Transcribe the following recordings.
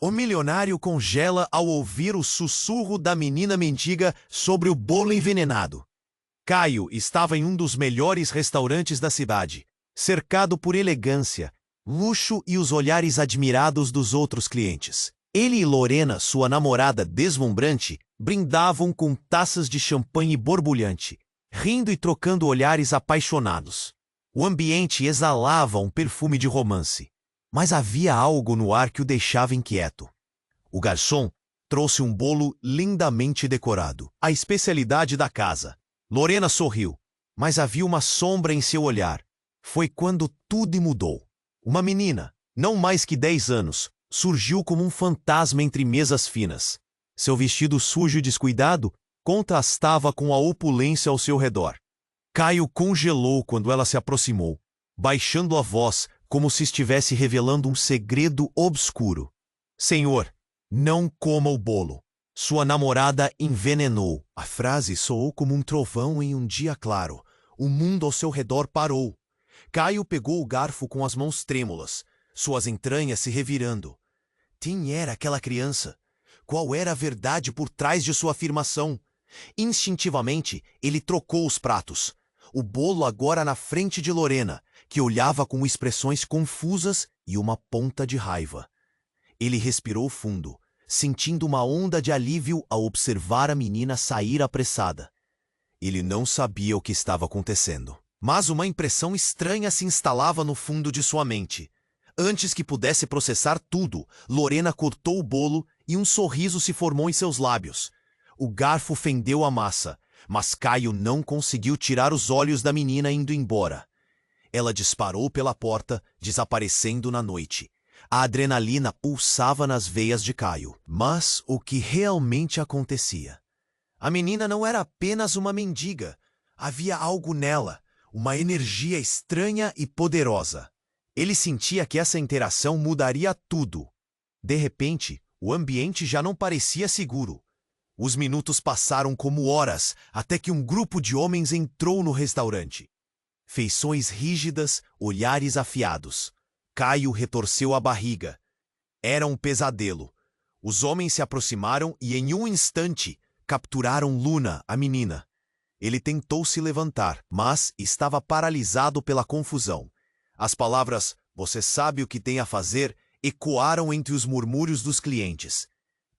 O milionário congela ao ouvir o sussurro da menina mendiga sobre o bolo envenenado. Caio estava em um dos melhores restaurantes da cidade, cercado por elegância, luxo e os olhares admirados dos outros clientes. Ele e Lorena, sua namorada deslumbrante, brindavam com taças de champanhe borbulhante, rindo e trocando olhares apaixonados. O ambiente exalava um perfume de romance, mas havia algo no ar que o deixava inquieto. O garçom trouxe um bolo lindamente decorado, a especialidade da casa. Lorena sorriu, mas havia uma sombra em seu olhar. Foi quando tudo mudou. Uma menina, não mais que 10 anos, surgiu como um fantasma entre mesas finas. Seu vestido sujo e descuidado contrastava com a opulência ao seu redor. Caio congelou quando ela se aproximou, baixando a voz como se estivesse revelando um segredo obscuro. Senhor, não coma o bolo. Sua namorada envenenou. A frase soou como um trovão em um dia claro. O mundo ao seu redor parou. Caio pegou o garfo com as mãos trêmulas, suas entranhas se revirando. Quem era aquela criança? Qual era a verdade por trás de sua afirmação? Instintivamente, ele trocou os pratos. O bolo agora na frente de Lorena, que olhava com expressões confusas e uma ponta de raiva. Ele respirou fundo, sentindo uma onda de alívio ao observar a menina sair apressada. Ele não sabia o que estava acontecendo, mas uma impressão estranha se instalava no fundo de sua mente. Antes que pudesse processar tudo, Lorena cortou o bolo e um sorriso se formou em seus lábios. O garfo fendeu a massa, mas Caio não conseguiu tirar os olhos da menina indo embora. Ela disparou pela porta, desaparecendo na noite. A adrenalina pulsava nas veias de Caio. Mas o que realmente acontecia? A menina não era apenas uma mendiga. Havia algo nela, uma energia estranha e poderosa. Ele sentia que essa interação mudaria tudo. De repente, o ambiente já não parecia seguro. Os minutos passaram como horas, até que um grupo de homens entrou no restaurante. Feições rígidas, olhares afiados. Caio retorceu a barriga. Era um pesadelo. Os homens se aproximaram e, em um instante, capturaram Luna, a menina. Ele tentou se levantar, mas estava paralisado pela confusão. As palavras, "Você sabe o que tem a fazer", ecoaram entre os murmúrios dos clientes.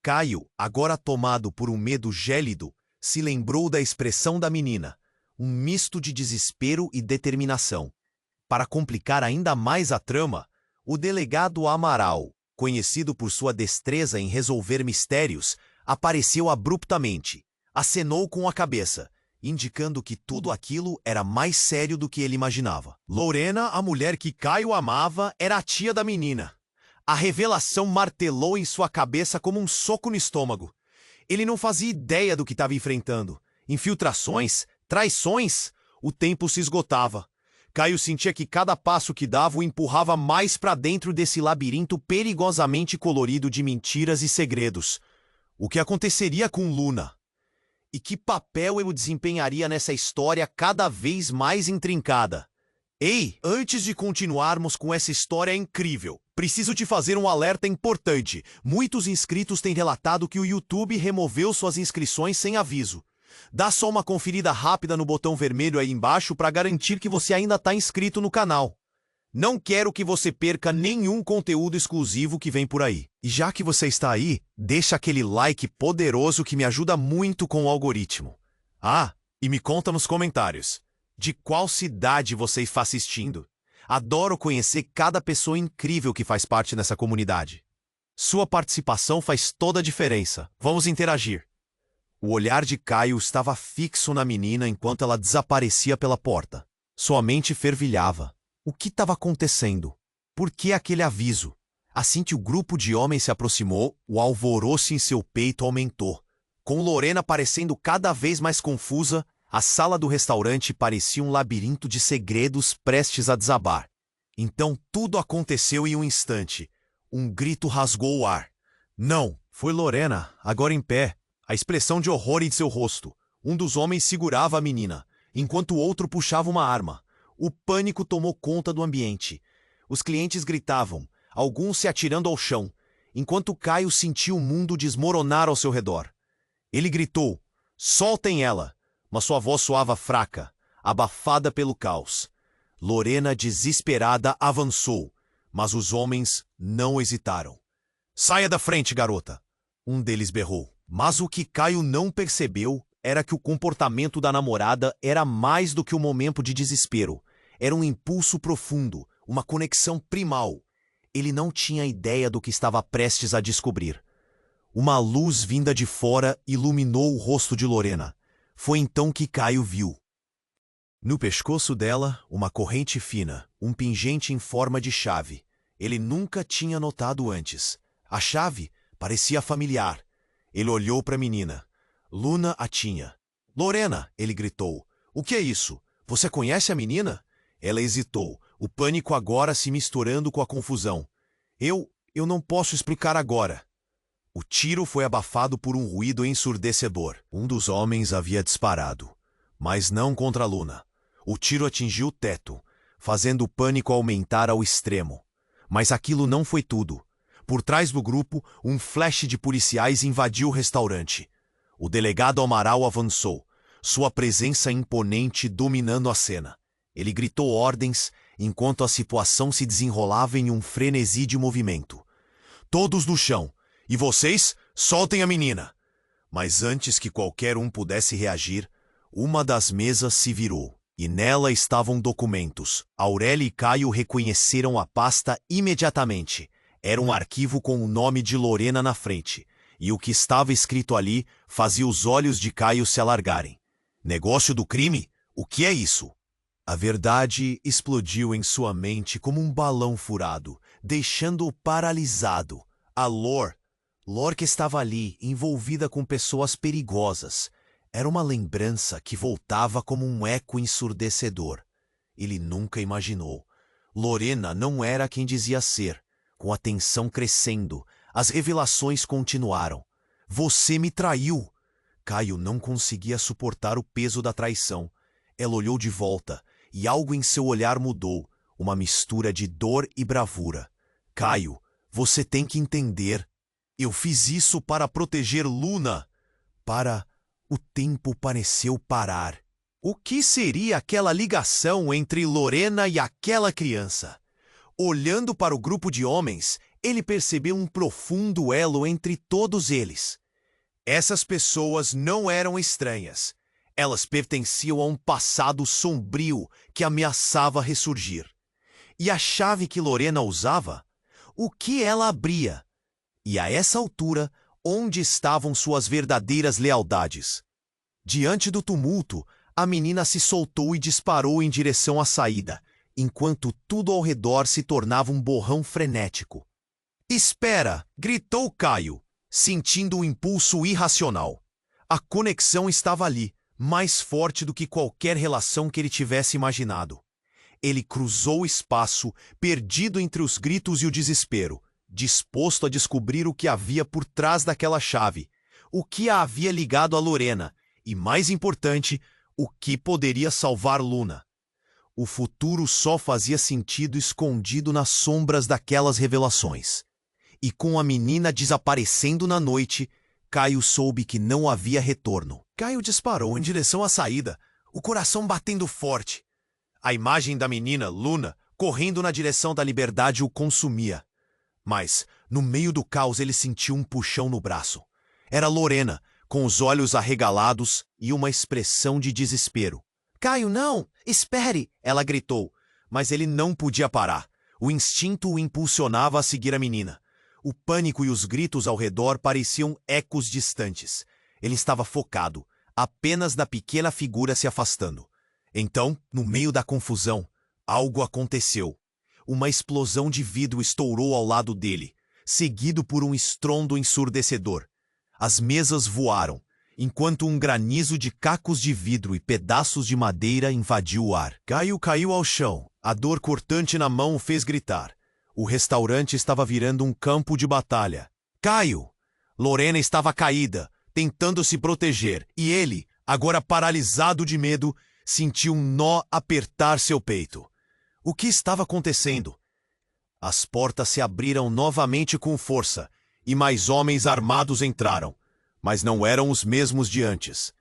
Caio, agora tomado por um medo gélido, se lembrou da expressão da menina, um misto de desespero e determinação. Para complicar ainda mais a trama, o delegado Amaral, conhecido por sua destreza em resolver mistérios, apareceu abruptamente, acenou com a cabeça, indicando que tudo aquilo era mais sério do que ele imaginava. Lorena, a mulher que Caio amava, era a tia da menina. A revelação martelou em sua cabeça como um soco no estômago. Ele não fazia ideia do que estava enfrentando. Infiltrações? Traições? O tempo se esgotava. Caio sentia que cada passo que dava o empurrava mais para dentro desse labirinto perigosamente colorido de mentiras e segredos. O que aconteceria com Luna? E que papel eu desempenharia nessa história cada vez mais intrincada? Ei, antes de continuarmos com essa história incrível, preciso te fazer um alerta importante. Muitos inscritos têm relatado que o YouTube removeu suas inscrições sem aviso. Dá só uma conferida rápida no botão vermelho aí embaixo para garantir que você ainda está inscrito no canal. Não quero que você perca nenhum conteúdo exclusivo que vem por aí. E já que você está aí, deixa aquele like poderoso que me ajuda muito com o algoritmo. Ah, e me conta nos comentários, de qual cidade você está assistindo? Adoro conhecer cada pessoa incrível que faz parte dessa comunidade. Sua participação faz toda a diferença. Vamos interagir. O olhar de Caio estava fixo na menina enquanto ela desaparecia pela porta. Sua mente fervilhava. O que estava acontecendo? Por que aquele aviso? Assim que o grupo de homens se aproximou, o alvoroço em seu peito aumentou. Com Lorena parecendo cada vez mais confusa, a sala do restaurante parecia um labirinto de segredos prestes a desabar. Então tudo aconteceu em um instante. Um grito rasgou o ar. Não, foi Lorena, agora em pé. A expressão de horror em seu rosto. Um dos homens segurava a menina, enquanto o outro puxava uma arma. O pânico tomou conta do ambiente. Os clientes gritavam, alguns se atirando ao chão. enquanto Caio sentia o mundo desmoronar ao seu redor. Ele gritou: "Soltem ela!", mas sua voz soava fraca, abafada pelo caos. Lorena, desesperada, avançou, mas os homens não hesitaram. "Saia da frente, garota!", um deles berrou. Mas o que Caio não percebeu era que o comportamento da namorada era mais do que um momento de desespero. Era um impulso profundo, uma conexão primal. Ele não tinha ideia do que estava prestes a descobrir. Uma luz vinda de fora iluminou o rosto de Lorena. Foi então que Caio viu. No pescoço dela, uma corrente fina, um pingente em forma de chave. Ele nunca tinha notado antes. A chave parecia familiar. Ele olhou para a menina. Luna a tinha. "Lorena!", ele gritou. "O que é isso? Você conhece a menina?" Ela hesitou, o pânico agora se misturando com a confusão. Eu não posso explicar agora." O tiro foi abafado por um ruído ensurdecedor. Um dos homens havia disparado, mas não contra Luna. O tiro atingiu o teto, fazendo o pânico aumentar ao extremo. Mas aquilo não foi tudo. Por trás do grupo, um flash de policiais invadiu o restaurante. O delegado Amaral avançou, sua presença imponente dominando a cena. Ele gritou ordens enquanto a situação se desenrolava em um frenesi de movimento. "Todos no chão! E vocês, soltem a menina!" Mas antes que qualquer um pudesse reagir, uma das mesas se virou. E nela estavam documentos. Aurélia e Caio reconheceram a pasta imediatamente. Era um arquivo com o nome de Lorena na frente. E o que estava escrito ali fazia os olhos de Caio se alargarem. "Negócio do crime? O que é isso?" A verdade explodiu em sua mente como um balão furado, deixando-o paralisado. A Lor que estava ali, envolvida com pessoas perigosas. Era uma lembrança que voltava como um eco ensurdecedor. Ele nunca imaginou. Lorena não era quem dizia ser. Com a tensão crescendo, as revelações continuaram. "Você me traiu!" Caio não conseguia suportar o peso da traição. Ela olhou de volta, e algo em seu olhar mudou, uma mistura de dor e bravura. "Caio, você tem que entender. Eu fiz isso para proteger Luna." O tempo pareceu parar. O que seria aquela ligação entre Lorena e aquela criança? Olhando para o grupo de homens, ele percebeu um profundo elo entre todos eles. Essas pessoas não eram estranhas. Elas pertenciam a um passado sombrio que ameaçava ressurgir. E a chave que Lorena usava? O que ela abria? E a essa altura, onde estavam suas verdadeiras lealdades? Diante do tumulto, a menina se soltou e disparou em direção à saída, enquanto tudo ao redor se tornava um borrão frenético. "Espera!", gritou Caio, sentindo um impulso irracional. A conexão estava ali, mais forte do que qualquer relação que ele tivesse imaginado. Ele cruzou o espaço, perdido entre os gritos e o desespero, disposto a descobrir o que havia por trás daquela chave, o que a havia ligado a Lorena, e, mais importante, o que poderia salvar Luna. O futuro só fazia sentido escondido nas sombras daquelas revelações. E com a menina desaparecendo na noite, Caio soube que não havia retorno. Caio disparou em direção à saída, o coração batendo forte. A imagem da menina, Luna, correndo na direção da liberdade o consumia. Mas, no meio do caos, ele sentiu um puxão no braço. Era Lorena, com os olhos arregalados e uma expressão de desespero. "Caio, não! Espere!", ela gritou. Mas ele não podia parar. O instinto o impulsionava a seguir a menina. O pânico e os gritos ao redor pareciam ecos distantes. Ele estava focado, apenas na pequena figura se afastando. Então, no meio da confusão, algo aconteceu. Uma explosão de vidro estourou ao lado dele, seguido por um estrondo ensurdecedor. As mesas voaram, enquanto um granizo de cacos de vidro e pedaços de madeira invadiu o ar. Caio caiu ao chão. A dor cortante na mão o fez gritar. O restaurante estava virando um campo de batalha. "Caio!" Lorena estava caída, tentando se proteger, e ele, agora paralisado de medo, sentiu um nó apertar seu peito. O que estava acontecendo? As portas se abriram novamente com força, e mais homens armados entraram, mas não eram os mesmos de antes.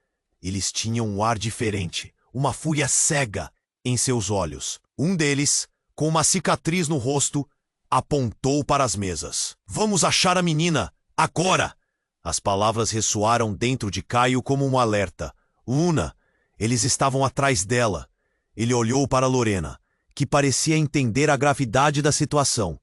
Eles tinham um ar diferente, uma fúria cega em seus olhos. Um deles, com uma cicatriz no rosto, apontou para as mesas. "Vamos achar a menina, agora!" As palavras ressoaram dentro de Caio como um alerta. "Luna!" Eles estavam atrás dela. Ele olhou para Lorena, que parecia entender a gravidade da situação,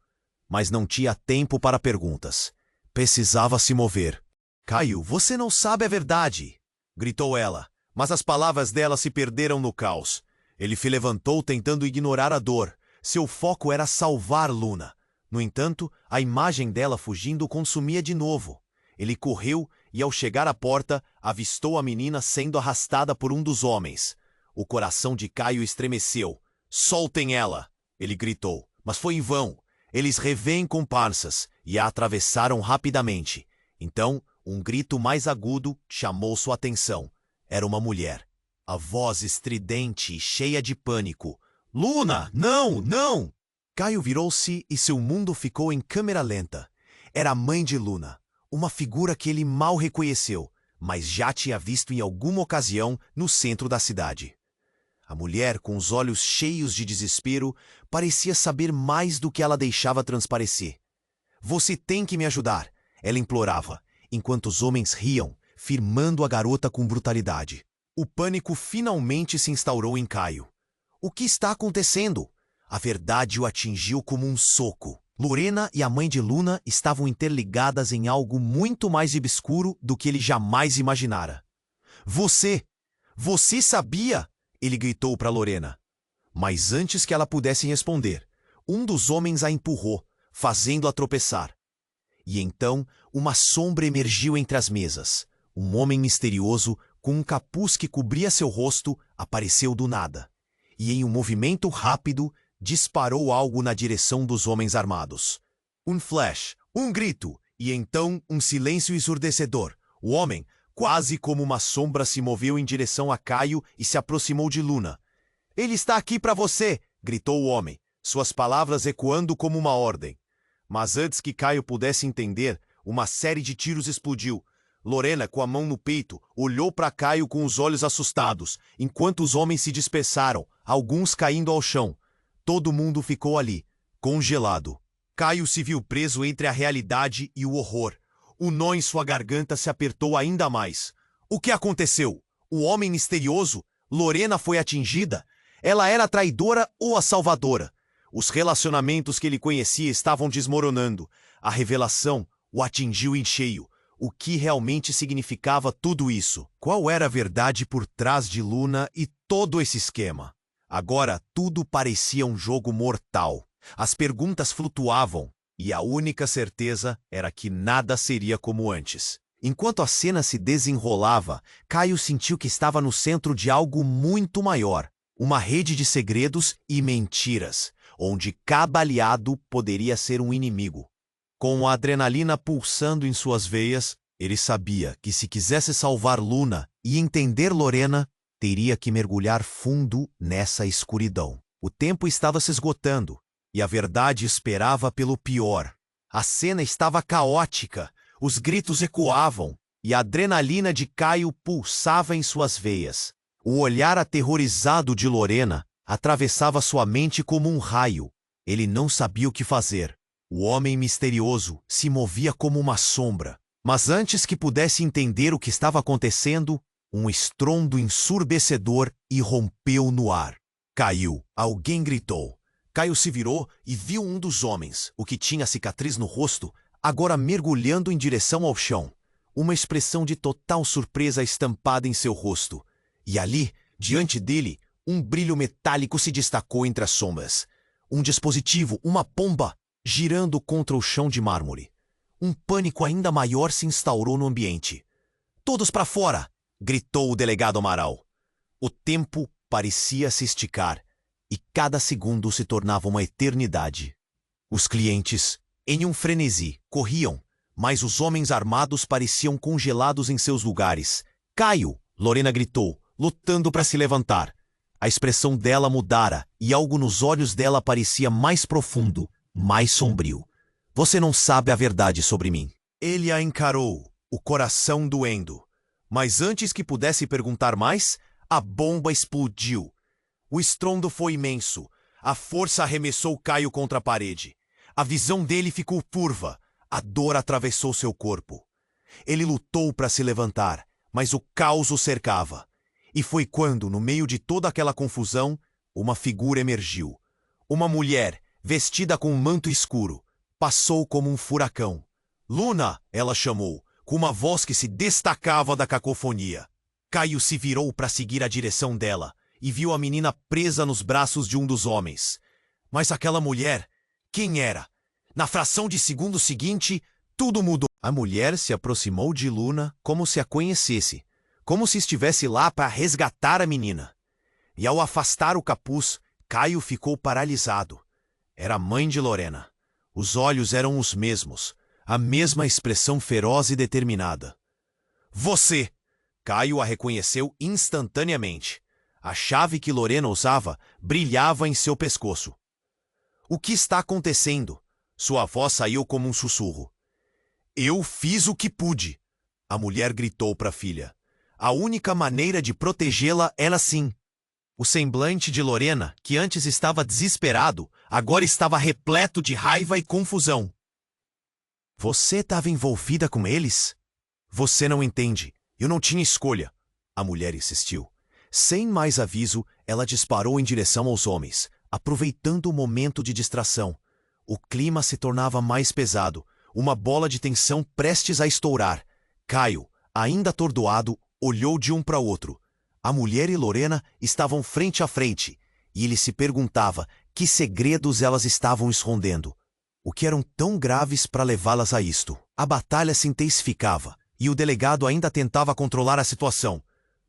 mas não tinha tempo para perguntas. Precisava se mover. "Caio, você não sabe a verdade!" gritou ela, mas as palavras dela se perderam no caos. Ele se levantou tentando ignorar a dor. Seu foco era salvar Luna. No entanto, a imagem dela fugindo o consumia de novo. Ele correu e, ao chegar à porta, avistou a menina sendo arrastada por um dos homens. O coração de Caio estremeceu. "Soltem ela!" ele gritou, mas foi em vão. Eles revêem comparsas e a atravessaram rapidamente. Então, um grito mais agudo chamou sua atenção. Era uma mulher. A voz estridente e cheia de pânico. "Luna, não, não!" Caio virou-se e seu mundo ficou em câmera lenta. Era a mãe de Luna, uma figura que ele mal reconheceu, mas já tinha visto em alguma ocasião no centro da cidade. A mulher, com os olhos cheios de desespero, parecia saber mais do que ela deixava transparecer. "Você tem que me ajudar", ela implorava, enquanto os homens riam, firmando a garota com brutalidade. O pânico finalmente se instaurou em Caio. O que está acontecendo? A verdade o atingiu como um soco. Lorena e a mãe de Luna estavam interligadas em algo muito mais obscuro do que ele jamais imaginara. Você sabia?" ele gritou para Lorena. Mas antes que ela pudesse responder, um dos homens a empurrou, fazendo-a tropeçar. E então, uma sombra emergiu entre as mesas. Um homem misterioso, com um capuz que cobria seu rosto, apareceu do nada. E em um movimento rápido, disparou algo na direção dos homens armados. Um flash, um grito, e então um silêncio ensurdecedor. O homem, quase como uma sombra, se moveu em direção a Caio e se aproximou de Luna. "Ele está aqui para você!" gritou o homem, suas palavras ecoando como uma ordem. Mas antes que Caio pudesse entender, uma série de tiros explodiu. Lorena, com a mão no peito, olhou para Caio com os olhos assustados, enquanto os homens se dispersaram, alguns caindo ao chão. Todo mundo ficou ali, congelado. Caio se viu preso entre a realidade e o horror. O nó em sua garganta se apertou ainda mais. O que aconteceu? O homem misterioso? Lorena foi atingida? Ela era a traidora ou a salvadora? Os relacionamentos que ele conhecia estavam desmoronando. A revelação o atingiu em cheio. O que realmente significava tudo isso? Qual era a verdade por trás de Luna e todo esse esquema? Agora tudo parecia um jogo mortal. As perguntas flutuavam, e a única certeza era que nada seria como antes. Enquanto a cena se desenrolava, Caio sentiu que estava no centro de algo muito maior. Uma rede de segredos e mentiras, onde cada aliado poderia ser um inimigo. Com a adrenalina pulsando em suas veias, ele sabia que se quisesse salvar Luna e entender Lorena, teria que mergulhar fundo nessa escuridão. O tempo estava se esgotando, e a verdade esperava pelo pior. A cena estava caótica, os gritos ecoavam, e a adrenalina de Caio pulsava em suas veias. O olhar aterrorizado de Lorena atravessava sua mente como um raio. Ele não sabia o que fazer. O homem misterioso se movia como uma sombra. Mas antes que pudesse entender o que estava acontecendo, um estrondo ensurdecedor irrompeu no ar. Caiu. Alguém gritou. Caio se virou e viu um dos homens, o que tinha cicatriz no rosto, agora mergulhando em direção ao chão. Uma expressão de total surpresa estampada em seu rosto. E ali, diante dele, um brilho metálico se destacou entre as sombras. Um dispositivo, uma bomba, girando contra o chão de mármore. Um pânico ainda maior se instaurou no ambiente. "Todos para fora!" gritou o delegado Amaral. O tempo parecia se esticar, e cada segundo se tornava uma eternidade. Os clientes, em um frenesi, corriam, mas os homens armados pareciam congelados em seus lugares. "Caio!" Lorena gritou, lutando para se levantar. A expressão dela mudara, e algo nos olhos dela parecia mais profundo, mais sombrio. "Você não sabe a verdade sobre mim." Ele a encarou, o coração doendo. Mas antes que pudesse perguntar mais, a bomba explodiu. O estrondo foi imenso. A força arremessou Caio contra a parede. A visão dele ficou turva. A dor atravessou seu corpo. Ele lutou para se levantar, mas o caos o cercava. E foi quando, no meio de toda aquela confusão, uma figura emergiu. Uma mulher, vestida com um manto escuro, passou como um furacão. Luna, ela chamou, com uma voz que se destacava da cacofonia. Caio se virou para seguir a direção dela e viu a menina presa nos braços de um dos homens. Mas aquela mulher, quem era? Na fração de segundo seguinte, tudo mudou. A mulher se aproximou de Luna como se a conhecesse, como se estivesse lá para resgatar a menina. E ao afastar o capuz, Caio ficou paralisado. Era a mãe de Lorena. Os olhos eram os mesmos, a mesma expressão feroz e determinada. Você! Caio a reconheceu instantaneamente. A chave que Lorena usava brilhava em seu pescoço. O que está acontecendo? Sua voz saiu como um sussurro. Eu fiz o que pude, a mulher gritou para a filha. A única maneira de protegê-la era assim. O semblante de Lorena, que antes estava desesperado, agora estava repleto de raiva e confusão. Você estava envolvida com eles? Você não entende. Eu não tinha escolha. A mulher insistiu. Sem mais aviso, ela disparou em direção aos homens, aproveitando o momento de distração. O clima se tornava mais pesado, uma bola de tensão prestes a estourar. Caio, ainda atordoado, olhou de um para o outro. A mulher e Lorena estavam frente a frente, e ele se perguntava que segredos elas estavam escondendo. O que eram tão graves para levá-las a isto? A batalha se intensificava, e o delegado ainda tentava controlar a situação.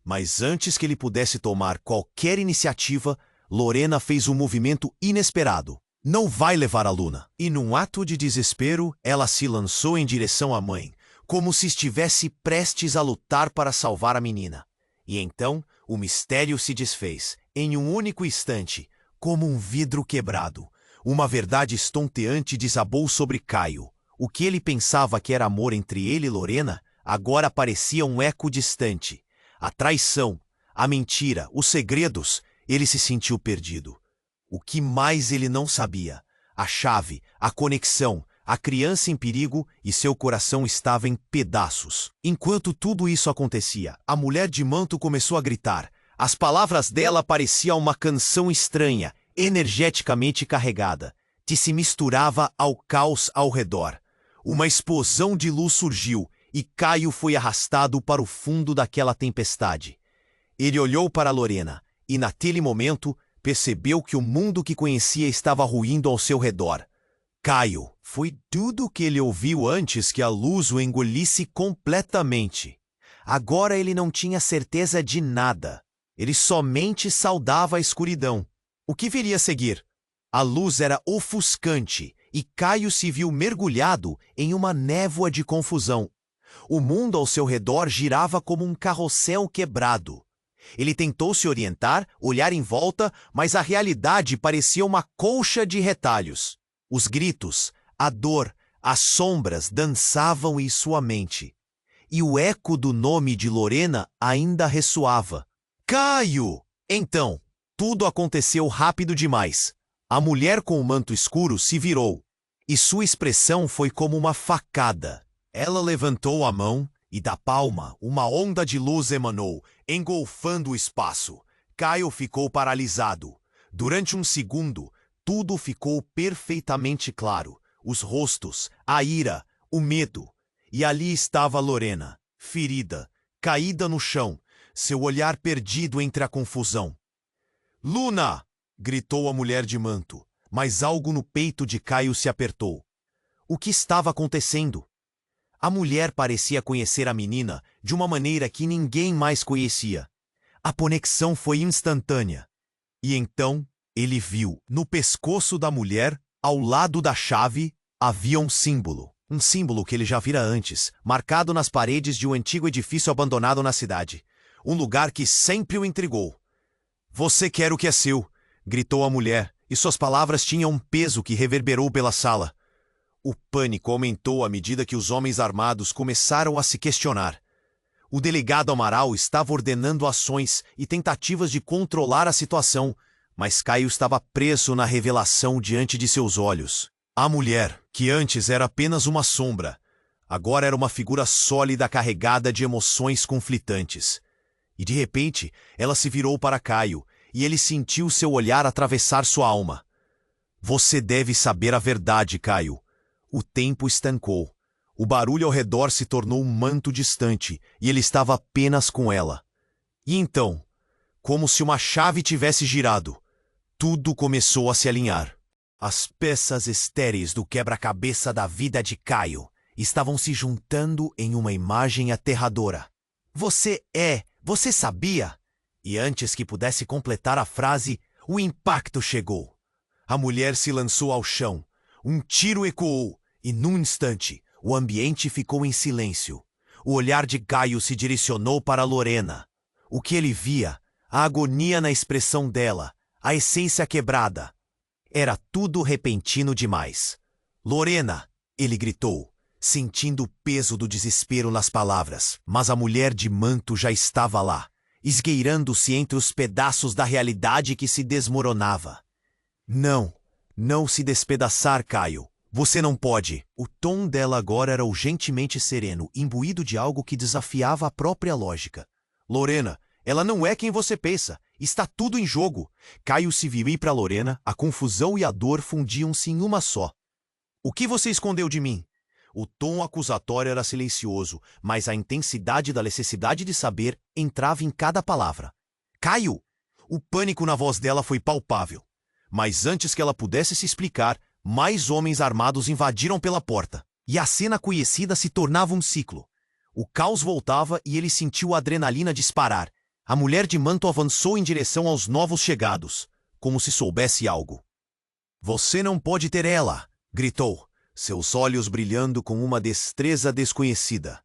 Mas antes que ele pudesse tomar qualquer iniciativa, Lorena fez um movimento inesperado. Não vai levar a Luna. E num ato de desespero, ela se lançou em direção à mãe, como se estivesse prestes a lutar para salvar a menina. E então, o mistério se desfez, em um único instante, como um vidro quebrado. Uma verdade estonteante desabou sobre Caio. O que ele pensava que era amor entre ele e Lorena, agora parecia um eco distante. A traição, a mentira, os segredos, ele se sentiu perdido. O que mais ele não sabia? A chave, a conexão, a criança em perigo e seu coração estava em pedaços. Enquanto tudo isso acontecia, a mulher de manto começou a gritar. As palavras dela pareciam uma canção estranha, energeticamente carregada, que se misturava ao caos ao redor. Uma explosão de luz surgiu e Caio foi arrastado para o fundo daquela tempestade. Ele olhou para Lorena e, naquele momento, percebeu que o mundo que conhecia estava ruindo ao seu redor. Caio, foi tudo o que ele ouviu antes que a luz o engolisse completamente. Agora ele não tinha certeza de nada. Ele somente saudava a escuridão. O que viria a seguir? A luz era ofuscante e Caio se viu mergulhado em uma névoa de confusão. O mundo ao seu redor girava como um carrossel quebrado. Ele tentou se orientar, olhar em volta, mas a realidade parecia uma colcha de retalhos. Os gritos, a dor, as sombras dançavam em sua mente. E o eco do nome de Lorena ainda ressoava. Caio! Então, tudo aconteceu rápido demais. A mulher com o manto escuro se virou, e sua expressão foi como uma facada. Ela levantou a mão, e da palma uma onda de luz emanou, engolfando o espaço. Caio ficou paralisado. Durante um segundo, tudo ficou perfeitamente claro. Os rostos, a ira, o medo. E ali estava Lorena, ferida, caída no chão, seu olhar perdido entre a confusão. Luna! Gritou a mulher de manto, mas algo no peito de Caio se apertou. O que estava acontecendo? A mulher parecia conhecer a menina de uma maneira que ninguém mais conhecia. A conexão foi instantânea. E então ele viu, no pescoço da mulher, ao lado da chave, havia um símbolo. Um símbolo que ele já vira antes, marcado nas paredes de um antigo edifício abandonado na cidade. Um lugar que sempre o intrigou. Você quer o que é seu, gritou a mulher, e suas palavras tinham um peso que reverberou pela sala. O pânico aumentou à medida que os homens armados começaram a se questionar. O delegado Amaral estava ordenando ações e tentativas de controlar a situação, mas Caio estava preso na revelação diante de seus olhos. A mulher, que antes era apenas uma sombra, agora era uma figura sólida carregada de emoções conflitantes. E de repente, ela se virou para Caio, e ele sentiu seu olhar atravessar sua alma. Você deve saber a verdade, Caio. O tempo estancou. O barulho ao redor se tornou um manto distante, e ele estava apenas com ela. E então, como se uma chave tivesse girado, tudo começou a se alinhar. As peças estéreis do quebra-cabeça da vida de Caio estavam se juntando em uma imagem aterradora. Você sabia? E antes que pudesse completar a frase, o impacto chegou. A mulher se lançou ao chão. Um tiro ecoou, e num instante, o ambiente ficou em silêncio. O olhar de Caio se direcionou para Lorena. O que ele via, a agonia na expressão dela, a essência quebrada. Era tudo repentino demais. Lorena, ele gritou, sentindo o peso do desespero nas palavras, mas a mulher de manto já estava lá, esgueirando-se entre os pedaços da realidade que se desmoronava. Não se despedaçar, Caio. Você não pode. O tom dela agora era urgentemente sereno, imbuído de algo que desafiava a própria lógica. Lorena, ela não é quem você pensa. Está tudo em jogo. Caio se virou para Lorena, a confusão e a dor fundiam-se em uma só. O que você escondeu de mim? O tom acusatório era silencioso, mas a intensidade da necessidade de saber entrava em cada palavra. Caio! O pânico na voz dela foi palpável. Mas antes que ela pudesse se explicar, mais homens armados invadiram pela porta. E a cena conhecida se tornava um ciclo. O caos voltava e ele sentiu a adrenalina disparar. A mulher de manto avançou em direção aos novos chegados, como se soubesse algo. Você não pode ter ela! Gritou, seus olhos brilhando com uma destreza desconhecida.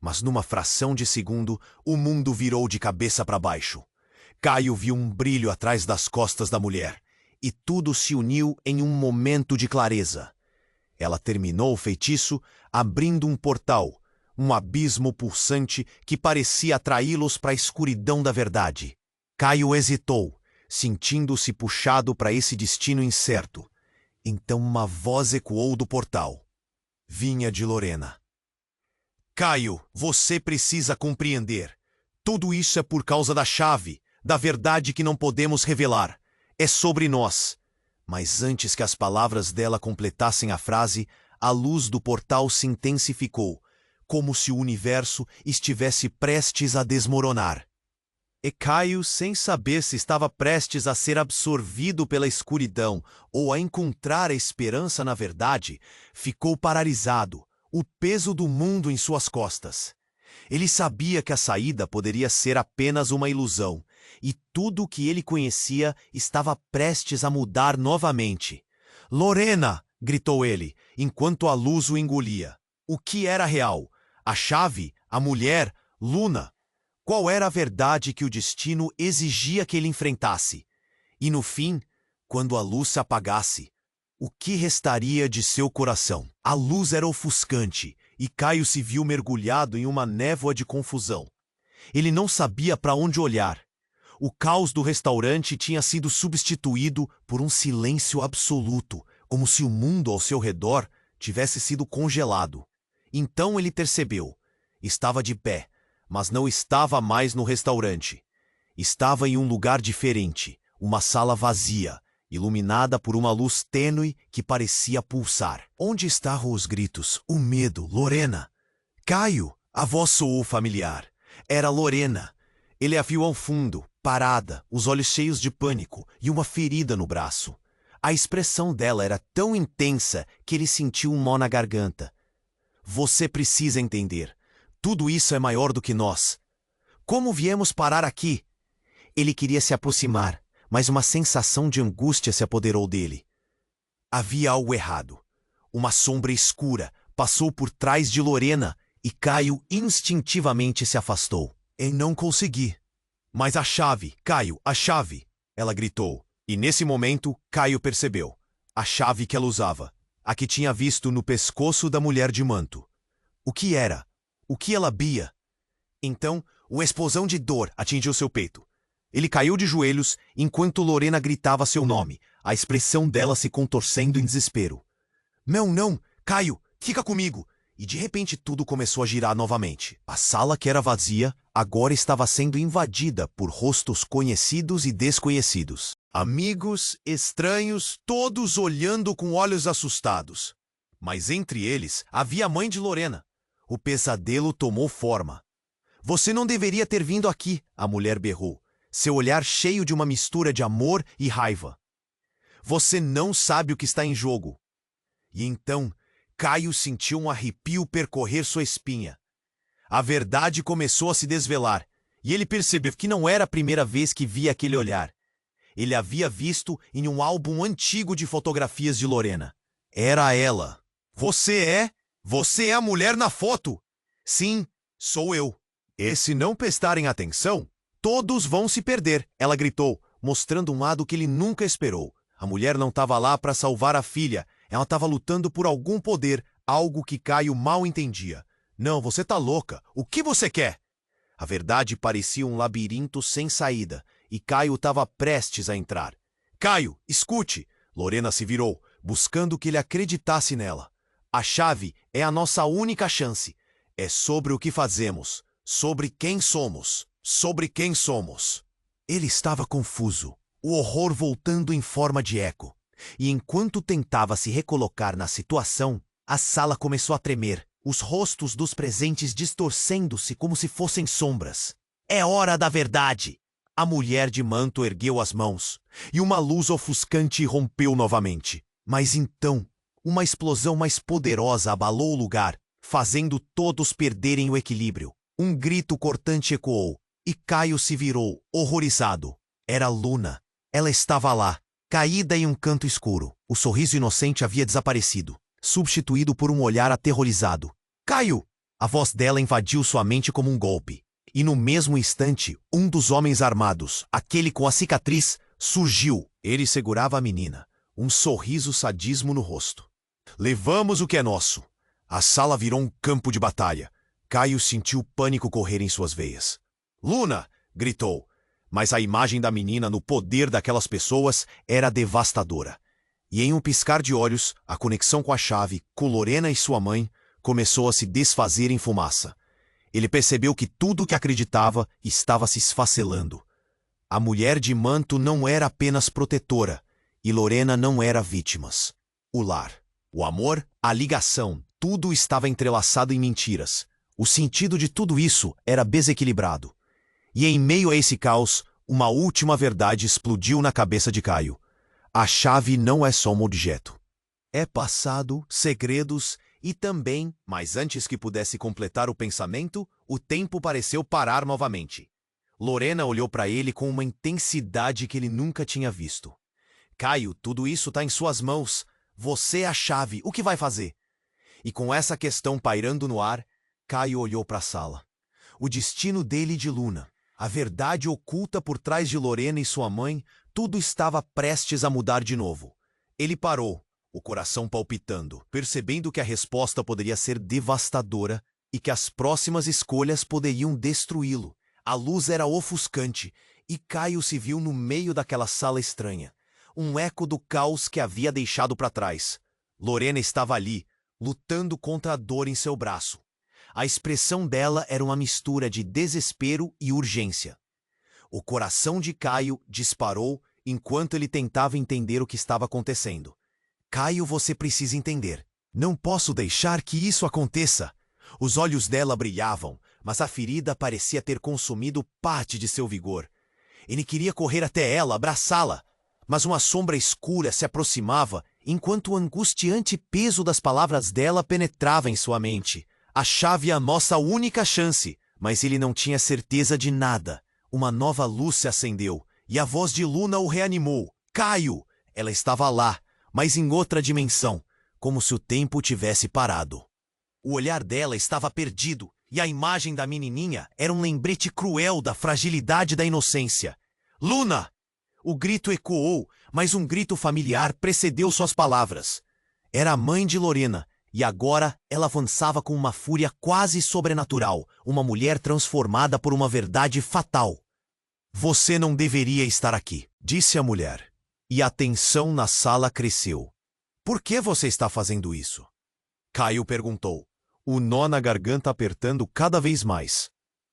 Mas numa fração de segundo, o mundo virou de cabeça para baixo. Caio viu um brilho atrás das costas da mulher. E tudo se uniu em um momento de clareza. Ela terminou o feitiço, abrindo um portal, um abismo pulsante que parecia atraí-los para a escuridão da verdade. Caio hesitou, sentindo-se puxado para esse destino incerto. Então uma voz ecoou do portal. Vinha de Lorena. Caio, você precisa compreender. Tudo isso é por causa da chave, da verdade que não podemos revelar. É sobre nós. Mas antes que as palavras dela completassem a frase, a luz do portal se intensificou, como se o universo estivesse prestes a desmoronar. E Caio, sem saber se estava prestes a ser absorvido pela escuridão ou a encontrar a esperança na verdade, ficou paralisado, o peso do mundo em suas costas. Ele sabia que a saída poderia ser apenas uma ilusão, e tudo o que ele conhecia estava prestes a mudar novamente. Lorena! Gritou ele, enquanto a luz o engolia. O que era real? A chave? A mulher? Luna? Qual era a verdade que o destino exigia que ele enfrentasse? E no fim, quando a luz se apagasse, o que restaria de seu coração? A luz era ofuscante, e Caio se viu mergulhado em uma névoa de confusão. Ele não sabia para onde olhar. O caos do restaurante tinha sido substituído por um silêncio absoluto, como se o mundo ao seu redor tivesse sido congelado. Então ele percebeu. Estava de pé, mas não estava mais no restaurante. Estava em um lugar diferente, uma sala vazia, iluminada por uma luz tênue que parecia pulsar. Onde estavam os gritos, o medo, Lorena? Caio! A voz soou familiar. Era Lorena. Ele a viu ao fundo, parada, os olhos cheios de pânico e uma ferida no braço. A expressão dela era tão intensa que ele sentiu um nó na garganta. Você precisa entender. Tudo isso é maior do que nós. Como viemos parar aqui? Ele queria se aproximar, mas uma sensação de angústia se apoderou dele. Havia algo errado. Uma sombra escura passou por trás de Lorena e Caio instintivamente se afastou. E não consegui. Mas a chave, Caio, a chave! Ela gritou. E nesse momento, Caio percebeu. A chave que ela usava. a que tinha visto no pescoço da mulher de manto. O que era? O que ela via? Então, uma explosão de dor atingiu seu peito. Ele caiu de joelhos enquanto Lorena gritava seu nome, a expressão dela se contorcendo em desespero. Não, não, Caio, fica comigo! E de repente tudo começou a girar novamente. A sala, que era vazia, agora estava sendo invadida por rostos conhecidos e desconhecidos. Amigos, estranhos, todos olhando com olhos assustados. Mas entre eles havia a mãe de Lorena. O pesadelo tomou forma. Você não deveria ter vindo aqui, a mulher berrou, seu olhar cheio de uma mistura de amor e raiva. Você não sabe o que está em jogo. E então, Caio sentiu um arrepio percorrer sua espinha. A verdade começou a se desvelar, e ele percebeu que não era a primeira vez que via aquele olhar. Ele havia visto em um álbum antigo de fotografias de Lorena. Era ela. Você é a mulher na foto! Sim, sou eu. E se não prestarem atenção, todos vão se perder, ela gritou, mostrando um lado que ele nunca esperou. A mulher não estava lá para salvar a filha. Ela estava lutando por algum poder, algo que Caio mal entendia. Não, você tá louca. O que você quer? A verdade parecia um labirinto sem saída, e Caio estava prestes a entrar. Caio, escute! Lorena se virou, buscando que ele acreditasse nela. A chave é a nossa única chance. É sobre o que fazemos, sobre quem somos, sobre quem somos. Ele estava confuso, o horror voltando em forma de eco. E enquanto tentava se recolocar na situação, a sala começou a tremer, os rostos dos presentes distorcendo-se como se fossem sombras. É hora da verdade! A mulher de manto ergueu as mãos, e uma luz ofuscante irrompeu novamente. Mas então, uma explosão mais poderosa abalou o lugar, fazendo todos perderem o equilíbrio. Um grito cortante ecoou, e Caio se virou, horrorizado. Era Luna. Ela estava lá, caída em um canto escuro. O sorriso inocente havia desaparecido, substituído por um olhar aterrorizado. Caio! A voz dela invadiu sua mente como um golpe. E no mesmo instante, um dos homens armados, aquele com a cicatriz, surgiu. Ele segurava a menina, um sorriso sadismo no rosto. Levamos o que é nosso. A sala virou um campo de batalha. Caio sentiu pânico correr em suas veias. Luna! Gritou. Mas a imagem da menina no poder daquelas pessoas era devastadora. E em um piscar de olhos, a conexão com a chave, com Lorena e sua mãe, começou a se desfazer em fumaça. Ele percebeu que tudo o que acreditava estava se esfacelando. A mulher de manto não era apenas protetora, e Lorena não era vítimas. O lar, o amor, a ligação, tudo estava entrelaçado em mentiras. O sentido de tudo isso era desequilibrado. E em meio a esse caos, uma última verdade explodiu na cabeça de Caio. A chave não é só um objeto. É passado, segredos e também, mas antes que pudesse completar o pensamento, o tempo pareceu parar novamente. Lorena olhou para ele com uma intensidade que ele nunca tinha visto. Caio, tudo isso está em suas mãos. Você é a chave. O que vai fazer? E com essa questão pairando no ar, Caio olhou para a sala. O destino dele e de Luna. A verdade oculta por trás de Lorena e sua mãe, tudo estava prestes a mudar de novo. Ele parou, o coração palpitando, percebendo que a resposta poderia ser devastadora e que as próximas escolhas poderiam destruí-lo. A luz era ofuscante e Caio se viu no meio daquela sala estranha, um eco do caos que havia deixado para trás. Lorena estava ali, lutando contra a dor em seu braço. A expressão dela era uma mistura de desespero e urgência. O coração de Caio disparou enquanto ele tentava entender o que estava acontecendo. Caio, você precisa entender. Não posso deixar que isso aconteça. Os olhos dela brilhavam, mas a ferida parecia ter consumido parte de seu vigor. Ele queria correr até ela, abraçá-la, mas uma sombra escura se aproximava enquanto o angustiante peso das palavras dela penetrava em sua mente. A chave é a nossa única chance, mas ele não tinha certeza de nada. Uma nova luz se acendeu, e a voz de Luna o reanimou. Caio! Ela estava lá, mas em outra dimensão, como se o tempo tivesse parado. O olhar dela estava perdido, e a imagem da menininha era um lembrete cruel da fragilidade da inocência. Luna! O grito ecoou, mas um grito familiar precedeu suas palavras. Era a mãe de Lorena, e agora ela avançava com uma fúria quase sobrenatural, uma mulher transformada por uma verdade fatal. Você não deveria estar aqui, disse a mulher. E a tensão na sala cresceu. Por que você está fazendo isso? Caio perguntou, o nó na garganta apertando cada vez mais.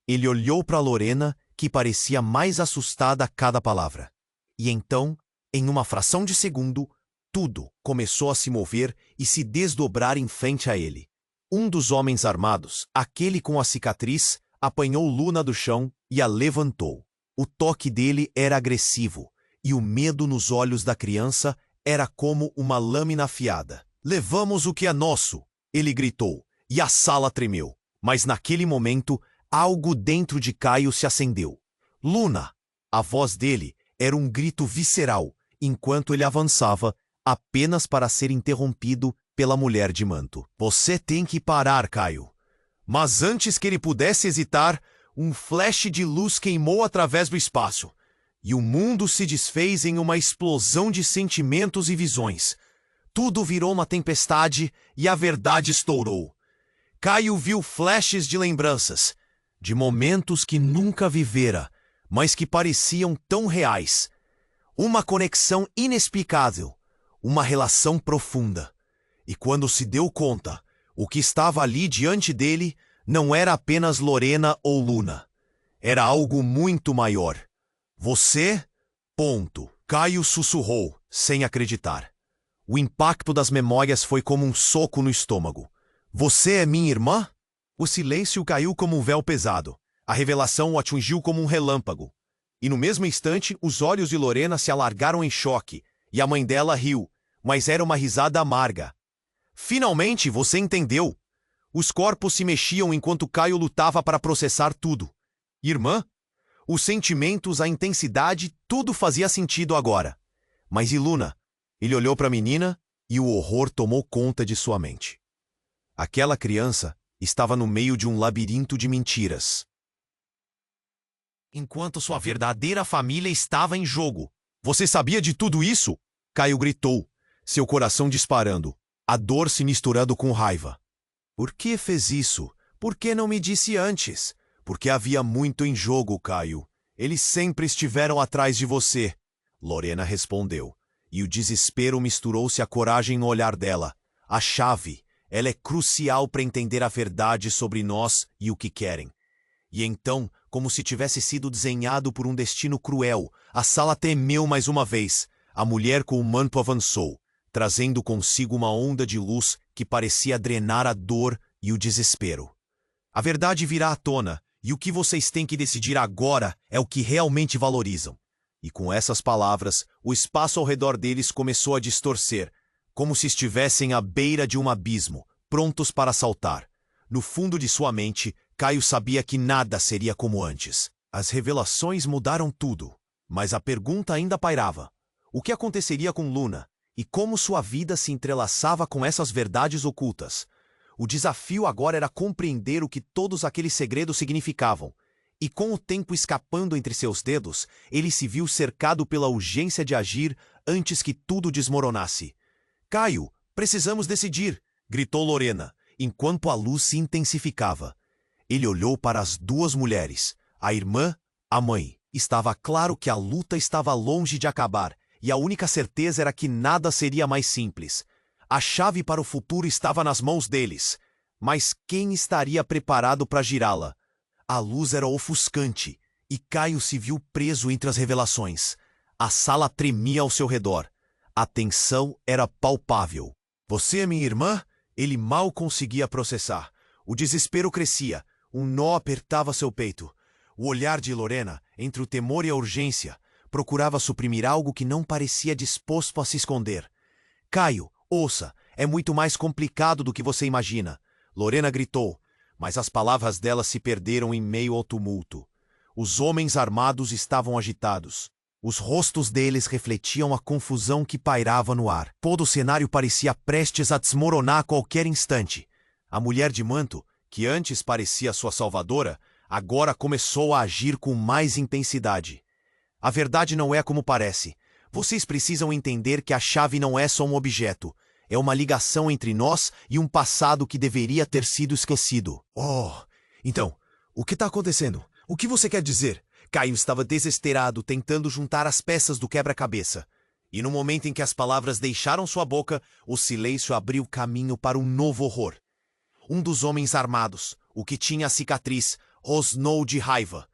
Ele olhou para Lorena, que parecia mais assustada a cada palavra. E então, em uma fração de segundo, tudo começou a se mover e se desdobrar em frente a ele. Um dos homens armados, aquele com a cicatriz, apanhou Luna do chão e a levantou. O toque dele era agressivo, e o medo nos olhos da criança era como uma lâmina afiada. Levamos o que é nosso, ele gritou, e a sala tremeu. Mas naquele momento, algo dentro de Caio se acendeu. Luna! A voz dele era um grito visceral, enquanto ele avançava, apenas para ser interrompido pela mulher de manto. Você tem que parar, Caio. Mas antes que ele pudesse hesitar, um flash de luz queimou através do espaço, e o mundo se desfez em uma explosão de sentimentos e visões. Tudo virou uma tempestade e a verdade estourou. Caio viu flashes de lembranças, de momentos que nunca vivera, mas que pareciam tão reais. Uma conexão inexplicável, uma relação profunda. E quando se deu conta, o que estava ali diante dele não era apenas Lorena ou Luna. Era algo muito maior. Você? Ponto. Caio sussurrou, sem acreditar. O impacto das memórias foi como um soco no estômago. Você é minha irmã? O silêncio caiu como um véu pesado. A revelação o atingiu como um relâmpago. E no mesmo instante, os olhos de Lorena se alargaram em choque, e a mãe dela riu, mas era uma risada amarga. Finalmente você entendeu! Os corpos se mexiam enquanto Caio lutava para processar tudo. Irmã? Os sentimentos, a intensidade, tudo fazia sentido agora. Mas e Luna? Ele olhou para a menina e o horror tomou conta de sua mente. Aquela criança estava no meio de um labirinto de mentiras. Enquanto sua verdadeira família estava em jogo. Você sabia de tudo isso? Caio gritou, seu coração disparando, a dor se misturando com raiva. Por que fez isso? Por que não me disse antes? Porque havia muito em jogo, Caio. Eles sempre estiveram atrás de você. Lorena respondeu, e o desespero misturou-se à coragem no olhar dela. A chave, ela é crucial para entender a verdade sobre nós e o que querem. E então, como se tivesse sido desenhado por um destino cruel, a sala tremeu mais uma vez. A mulher com o manto avançou, trazendo consigo uma onda de luz que parecia drenar a dor e o desespero. A verdade virá à tona, e o que vocês têm que decidir agora é o que realmente valorizam. E com essas palavras, o espaço ao redor deles começou a distorcer, como se estivessem à beira de um abismo, prontos para saltar. No fundo de sua mente, Caio sabia que nada seria como antes. As revelações mudaram tudo, mas a pergunta ainda pairava. O que aconteceria com Luna? E como sua vida se entrelaçava com essas verdades ocultas? O desafio agora era compreender o que todos aqueles segredos significavam. E com o tempo escapando entre seus dedos, ele se viu cercado pela urgência de agir antes que tudo desmoronasse. Caio, precisamos decidir, gritou Lorena, enquanto a luz se intensificava. Ele olhou para as duas mulheres, a irmã, a mãe. Estava claro que a luta estava longe de acabar, e a única certeza era que nada seria mais simples. A chave para o futuro estava nas mãos deles, mas quem estaria preparado para girá-la? A luz era ofuscante, e Caio se viu preso entre as revelações. A sala tremia ao seu redor. A tensão era palpável. Você é minha irmã? Ele mal conseguia processar. O desespero crescia. Um nó apertava seu peito. O olhar de Lorena, entre o temor e a urgência, procurava suprimir algo que não parecia disposto a se esconder. Caio, ouça, é muito mais complicado do que você imagina. Lorena gritou, mas as palavras dela se perderam em meio ao tumulto. Os homens armados estavam agitados. Os rostos deles refletiam a confusão que pairava no ar. Todo o cenário parecia prestes a desmoronar a qualquer instante. A mulher de manto, que antes parecia sua salvadora, agora começou a agir com mais intensidade. A verdade não é como parece. Vocês precisam entender que a chave não é só um objeto. É uma ligação entre nós e um passado que deveria ter sido esquecido. Oh, então, o que está acontecendo? O que você quer dizer? Caio estava desesperado, tentando juntar as peças do quebra-cabeça. E no momento em que as palavras deixaram sua boca, o silêncio abriu caminho para um novo horror. Um dos homens armados, o que tinha a cicatriz, rosnou de raiva.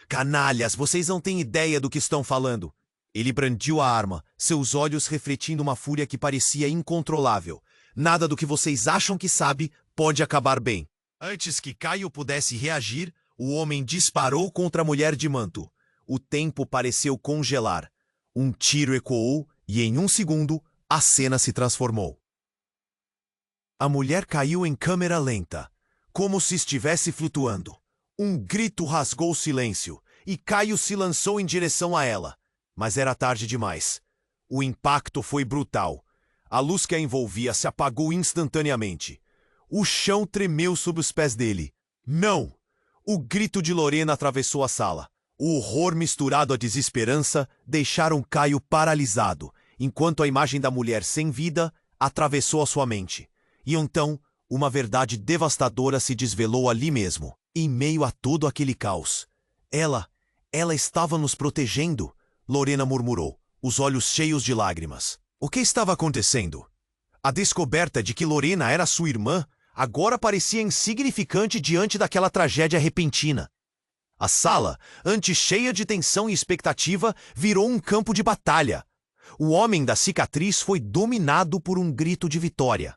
Canalhas, vocês não têm ideia do que estão falando. Ele brandiu a arma, seus olhos refletindo uma fúria que parecia incontrolável. Nada do que vocês acham que sabe pode acabar bem. Antes que Caio pudesse reagir, o homem disparou contra a mulher de manto. O tempo pareceu congelar. Um tiro ecoou e, em um segundo, a cena se transformou. A mulher caiu em câmera lenta, como se estivesse flutuando. Um grito rasgou o silêncio e Caio se lançou em direção a ela. Mas era tarde demais. O impacto foi brutal. A luz que a envolvia se apagou instantaneamente. O chão tremeu sob os pés dele. Não! O grito de Lorena atravessou a sala. O horror misturado à desesperança deixaram Caio paralisado, enquanto a imagem da mulher sem vida atravessou a sua mente. E então, uma verdade devastadora se desvelou ali mesmo, em meio a todo aquele caos. Ela estava nos protegendo, Lorena murmurou, os olhos cheios de lágrimas. O que estava acontecendo? A descoberta de que Lorena era sua irmã agora parecia insignificante diante daquela tragédia repentina. A sala, antes cheia de tensão e expectativa, virou um campo de batalha. O homem da cicatriz foi dominado por um grito de vitória.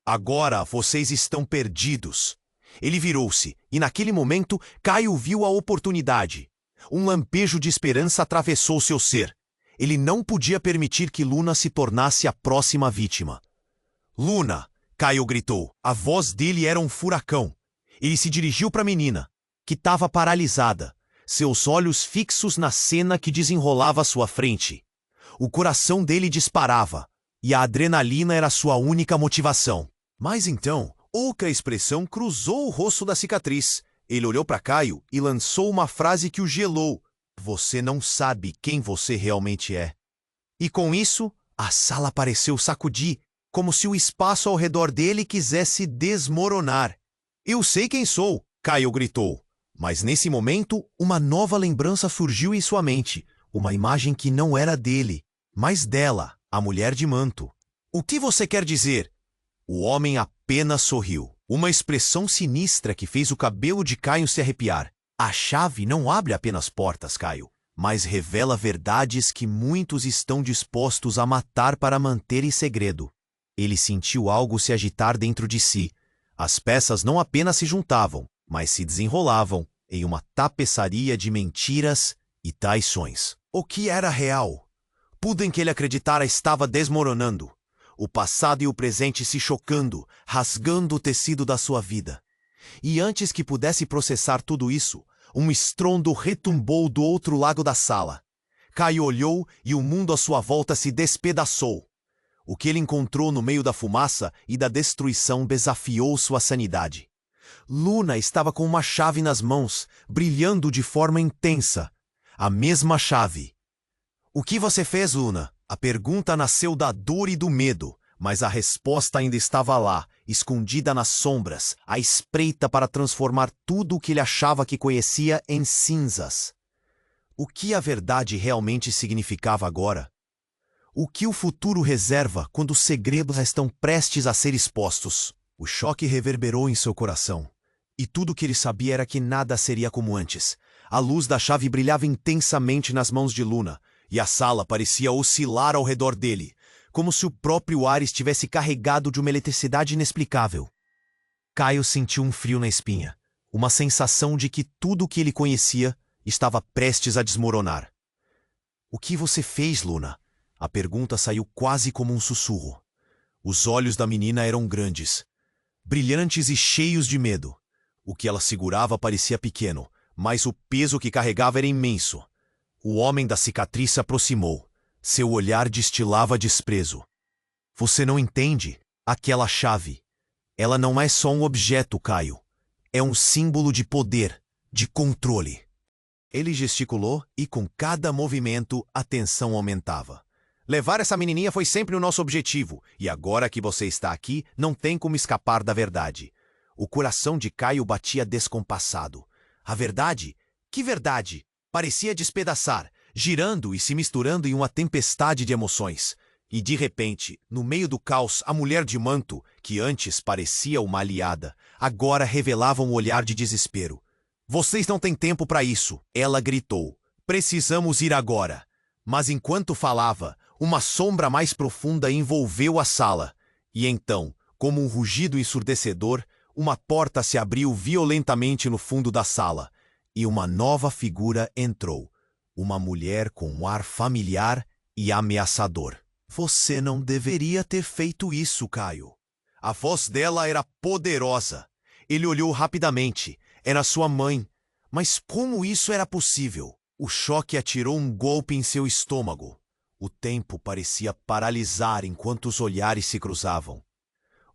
Agora vocês estão perdidos. Ele virou-se, e naquele momento Caio viu a oportunidade. Um lampejo de esperança atravessou seu ser. Ele não podia permitir que Luna se tornasse a próxima vítima. Luna! Caio gritou. A voz dele era um furacão. Ele se dirigiu para a menina, que estava paralisada, seus olhos fixos na cena que desenrolava à sua frente. O coração dele disparava, e a adrenalina era sua única motivação. Mas então, outra expressão cruzou o rosto da cicatriz. Ele olhou para Caio e lançou uma frase que o gelou. Você não sabe quem você realmente é. E com isso, a sala pareceu sacudir, como se o espaço ao redor dele quisesse desmoronar. Eu sei quem sou, Caio gritou. Mas nesse momento, uma nova lembrança surgiu em sua mente. Uma imagem que não era dele, mas dela, a mulher de manto. O que você quer dizer? O homem apenas sorriu. Uma expressão sinistra que fez o cabelo de Caio se arrepiar. A chave não abre apenas portas, Caio, mas revela verdades que muitos estão dispostos a matar para manter em segredo. Ele sentiu algo se agitar dentro de si. As peças não apenas se juntavam, mas se desenrolavam em uma tapeçaria de mentiras e traições. O que era real? Tudo em que ele acreditara estava desmoronando. O passado e o presente se chocando, rasgando o tecido da sua vida. E antes que pudesse processar tudo isso, um estrondo retumbou do outro lado da sala. Caio olhou e o mundo à sua volta se despedaçou. O que ele encontrou no meio da fumaça e da destruição desafiou sua sanidade. Luna estava com uma chave nas mãos, brilhando de forma intensa. A mesma chave. O que você fez, Luna? A pergunta nasceu da dor e do medo, mas a resposta ainda estava lá, escondida nas sombras, à espreita para transformar tudo o que ele achava que conhecia em cinzas. O que a verdade realmente significava agora? O que o futuro reserva quando os segredos estão prestes a ser expostos? O choque reverberou em seu coração. E tudo o que ele sabia era que nada seria como antes. A luz da chave brilhava intensamente nas mãos de Luna, e a sala parecia oscilar ao redor dele, como se o próprio ar estivesse carregado de uma eletricidade inexplicável. Caio sentiu um frio na espinha, uma sensação de que tudo o que ele conhecia estava prestes a desmoronar. O que você fez, Luna? A pergunta saiu quase como um sussurro. Os olhos da menina eram grandes, brilhantes e cheios de medo. O que ela segurava parecia pequeno, mas o peso que carregava era imenso. O homem da cicatriz se aproximou. Seu olhar destilava desprezo. Você não entende? Aquela chave. Ela não é só um objeto, Caio. É um símbolo de poder, de controle. Ele gesticulou e com cada movimento a tensão aumentava. Levar essa menininha foi sempre o nosso objetivo, e agora que você está aqui, não tem como escapar da verdade. O coração de Caio batia descompassado. A verdade? Que verdade? Parecia despedaçar, girando e se misturando em uma tempestade de emoções. E de repente, no meio do caos, a mulher de manto, que antes parecia uma aliada, agora revelava um olhar de desespero. Vocês não têm tempo para isso, ela gritou. Precisamos ir agora. Mas enquanto falava, uma sombra mais profunda envolveu a sala. E então, como um rugido ensurdecedor, uma porta se abriu violentamente no fundo da sala. E uma nova figura entrou. Uma mulher com um ar familiar e ameaçador. Você não deveria ter feito isso, Caio. A voz dela era poderosa. Ele olhou rapidamente. Era sua mãe. Mas como isso era possível? O choque atirou um golpe em seu estômago. O tempo parecia paralisar enquanto os olhares se cruzavam.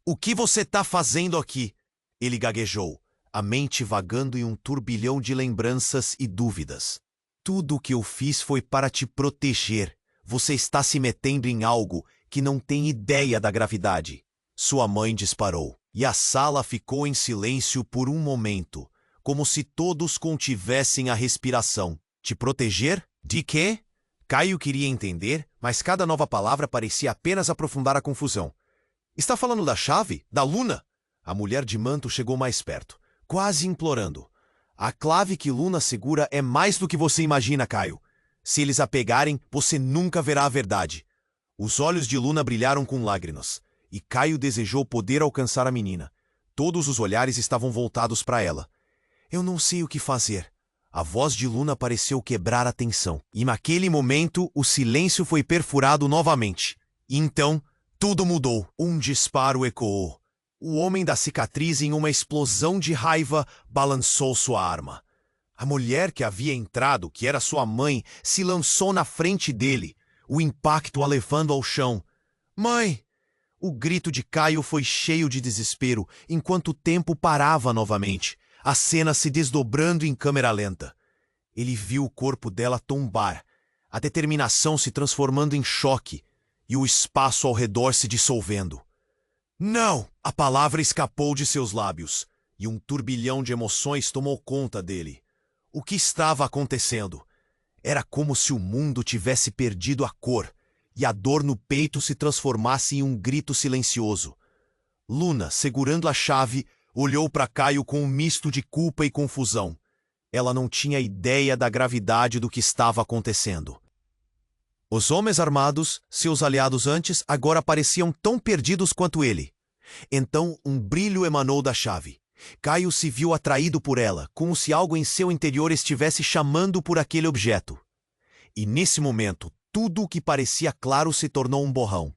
O que você está fazendo aqui? Ele gaguejou, a mente vagando em um turbilhão de lembranças e dúvidas. Tudo o que eu fiz foi para te proteger. Você está se metendo em algo que não tem ideia da gravidade. Sua mãe disparou, e a sala ficou em silêncio por um momento, como se todos contivessem a respiração. Te proteger? De quê? Caio queria entender, mas cada nova palavra parecia apenas aprofundar a confusão. Está falando da chave? Da Luna? A mulher de manto chegou mais perto, quase implorando. A clave que Luna segura é mais do que você imagina, Caio. Se eles a pegarem, você nunca verá a verdade. Os olhos de Luna brilharam com lágrimas, e Caio desejou poder alcançar a menina. Todos os olhares estavam voltados para ela. Eu não sei o que fazer. A voz de Luna pareceu quebrar a tensão, e naquele momento o silêncio foi perfurado novamente. E então, tudo mudou. Um disparo ecoou. O homem da cicatriz, em uma explosão de raiva, balançou sua arma. A mulher que havia entrado, que era sua mãe, se lançou na frente dele, o impacto a levando ao chão. Mãe! O grito de Caio foi cheio de desespero, enquanto o tempo parava novamente, a cena se desdobrando em câmera lenta. Ele viu o corpo dela tombar, a determinação se transformando em choque, e o espaço ao redor se dissolvendo. Não! A palavra escapou de seus lábios, e um turbilhão de emoções tomou conta dele. O que estava acontecendo? Era como se o mundo tivesse perdido a cor, e a dor no peito se transformasse em um grito silencioso. Luna, segurando a chave, olhou para Caio com um misto de culpa e confusão. Ela não tinha ideia da gravidade do que estava acontecendo. Os homens armados, seus aliados antes, agora pareciam tão perdidos quanto ele. Então um brilho emanou da chave. Caio se viu atraído por ela, como se algo em seu interior estivesse chamando por aquele objeto. E nesse momento, tudo o que parecia claro se tornou um borrão.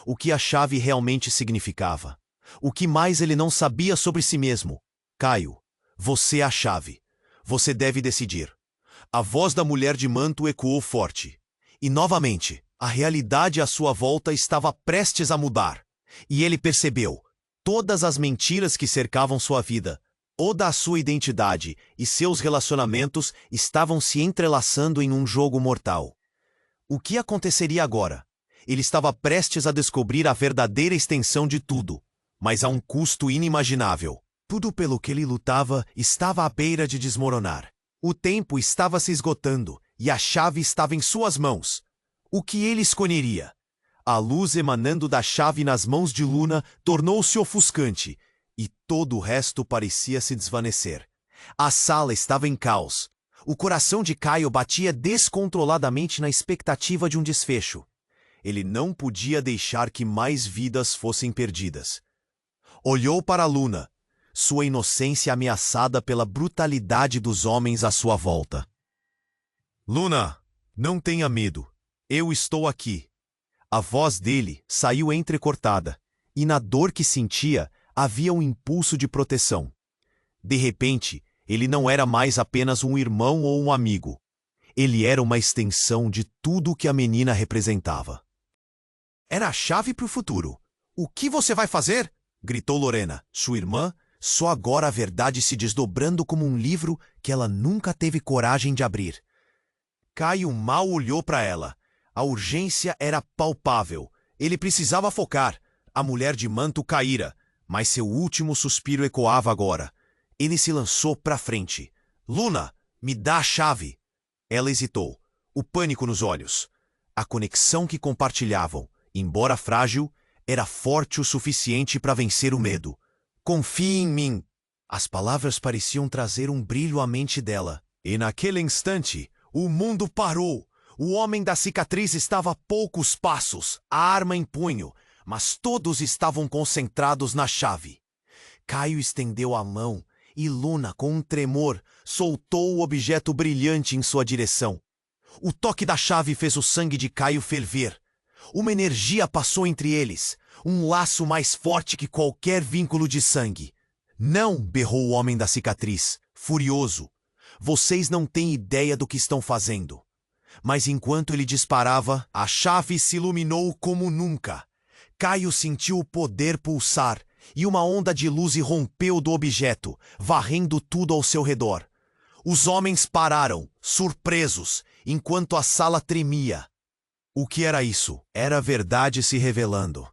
O que a chave realmente significava. O que mais ele não sabia sobre si mesmo. Caio, você é a chave. Você deve decidir. A voz da mulher de manto ecoou forte. E novamente, a realidade à sua volta estava prestes a mudar. E ele percebeu. Todas as mentiras que cercavam sua vida, toda a sua identidade e seus relacionamentos estavam se entrelaçando em um jogo mortal. O que aconteceria agora? Ele estava prestes a descobrir a verdadeira extensão de tudo, mas a um custo inimaginável. Tudo pelo que ele lutava estava à beira de desmoronar. O tempo estava se esgotando e a chave estava em suas mãos. O que ele escolheria? A luz emanando da chave nas mãos de Luna tornou-se ofuscante, e todo o resto parecia se desvanecer. A sala estava em caos. O coração de Caio batia descontroladamente na expectativa de um desfecho. Ele não podia deixar que mais vidas fossem perdidas. Olhou para Luna, sua inocência ameaçada pela brutalidade dos homens à sua volta. Luna, não tenha medo. Eu estou aqui. A voz dele saiu entrecortada, e na dor que sentia havia um impulso de proteção. De repente, ele não era mais apenas um irmão ou um amigo. Ele era uma extensão de tudo o que a menina representava. Era a chave para o futuro. O que você vai fazer? Gritou Lorena, sua irmã, só agora a verdade se desdobrando como um livro que ela nunca teve coragem de abrir. Caio mal olhou para ela. A urgência era palpável. Ele precisava focar. A mulher de manto caíra, mas seu último suspiro ecoava agora. Ele se lançou para frente. Luna, me dá a chave. Ela hesitou, o pânico nos olhos. A conexão que compartilhavam, embora frágil, era forte o suficiente para vencer o medo. Confie em mim. As palavras pareciam trazer um brilho à mente dela. E naquele instante, o mundo parou. O homem da cicatriz estava a poucos passos, a arma em punho, mas todos estavam concentrados na chave. Caio estendeu a mão e Luna, com um tremor, soltou o objeto brilhante em sua direção. O toque da chave fez o sangue de Caio ferver. Uma energia passou entre eles, um laço mais forte que qualquer vínculo de sangue. Não, berrou o homem da cicatriz, furioso. Vocês não têm ideia do que estão fazendo. Mas enquanto ele disparava, a chave se iluminou como nunca. Caio sentiu o poder pulsar, e uma onda de luz irrompeu do objeto, varrendo tudo ao seu redor. Os homens pararam, surpresos, enquanto a sala tremia. O que era isso? Era a verdade se revelando.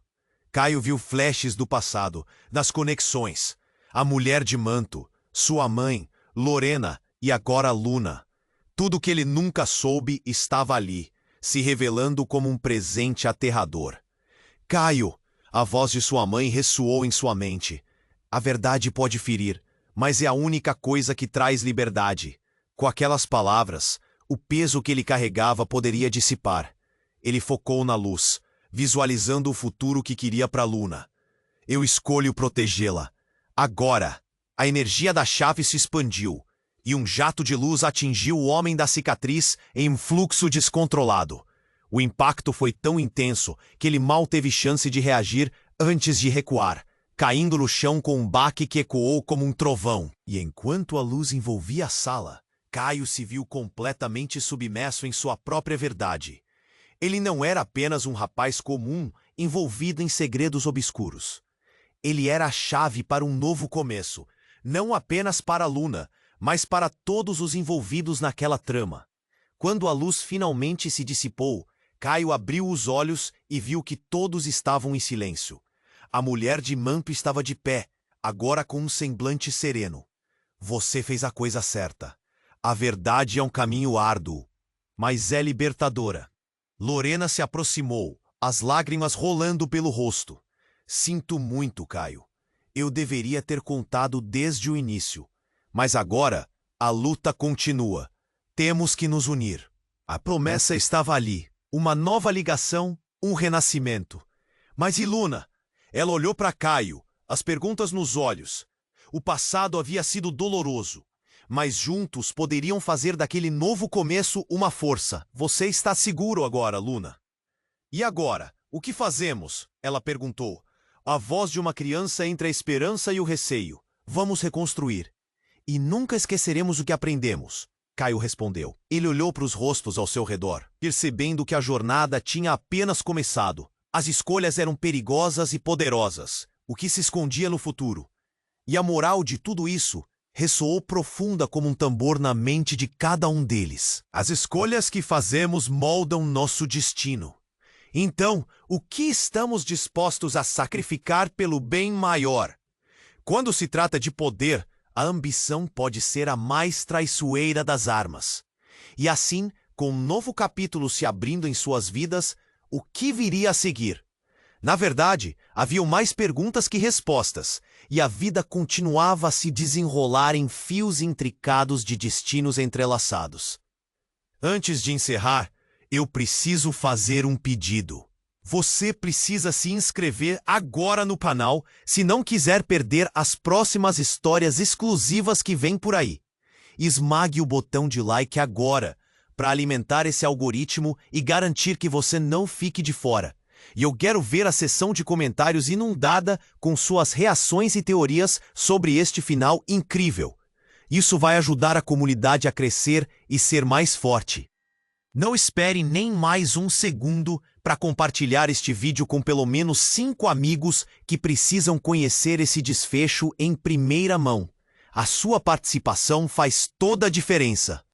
Caio viu flashes do passado, das conexões. A mulher de manto, sua mãe, Lorena e agora Luna. Tudo que ele nunca soube estava ali, se revelando como um presente aterrador. Caio! A voz de sua mãe ressoou em sua mente. A verdade pode ferir, mas é a única coisa que traz liberdade. Com aquelas palavras, o peso que ele carregava poderia dissipar. Ele focou na luz, visualizando o futuro que queria para Luna. Eu escolho protegê-la. Agora! A energia da chave se expandiu, e um jato de luz atingiu o homem da cicatriz em um fluxo descontrolado. O impacto foi tão intenso que ele mal teve chance de reagir antes de recuar, caindo no chão com um baque que ecoou como um trovão. E enquanto a luz envolvia a sala, Caio se viu completamente submerso em sua própria verdade. Ele não era apenas um rapaz comum envolvido em segredos obscuros. Ele era a chave para um novo começo, não apenas para Luna, mas para todos os envolvidos naquela trama. Quando a luz finalmente se dissipou, Caio abriu os olhos e viu que todos estavam em silêncio. A mulher de manto estava de pé, agora com um semblante sereno. Você fez a coisa certa. A verdade é um caminho árduo, mas é libertadora. Lorena se aproximou, as lágrimas rolando pelo rosto. Sinto muito, Caio. Eu deveria ter contado desde o início. Mas agora, a luta continua. Temos que nos unir. A promessa estava ali. Uma nova ligação, um renascimento. Mas e Luna? Ela olhou para Caio, as perguntas nos olhos. O passado havia sido doloroso, mas juntos poderiam fazer daquele novo começo uma força. Você está seguro agora, Luna? E agora, o que fazemos? Ela perguntou. A voz de uma criança entre a esperança e o receio. Vamos reconstruir. E nunca esqueceremos o que aprendemos. Caio respondeu. Ele olhou para os rostos ao seu redor, percebendo que a jornada tinha apenas começado. As escolhas eram perigosas e poderosas, o que se escondia no futuro. E a moral de tudo isso ressoou profunda como um tambor na mente de cada um deles. As escolhas que fazemos moldam nosso destino. Então, o que estamos dispostos a sacrificar pelo bem maior? Quando se trata de poder, a ambição pode ser a mais traiçoeira das armas. E assim, com um novo capítulo se abrindo em suas vidas, o que viria a seguir? Na verdade, haviam mais perguntas que respostas, e a vida continuava a se desenrolar em fios intricados de destinos entrelaçados. Antes de encerrar, eu preciso fazer um pedido. Você precisa se inscrever agora no canal se não quiser perder as próximas histórias exclusivas que vêm por aí. Esmague o botão de like agora para alimentar esse algoritmo e garantir que você não fique de fora. E eu quero ver a seção de comentários inundada com suas reações e teorias sobre este final incrível. Isso vai ajudar a comunidade a crescer e ser mais forte. Não espere nem mais um segundo para compartilhar este vídeo com pelo menos 5 amigos que precisam conhecer esse desfecho em primeira mão. A sua participação faz toda a diferença.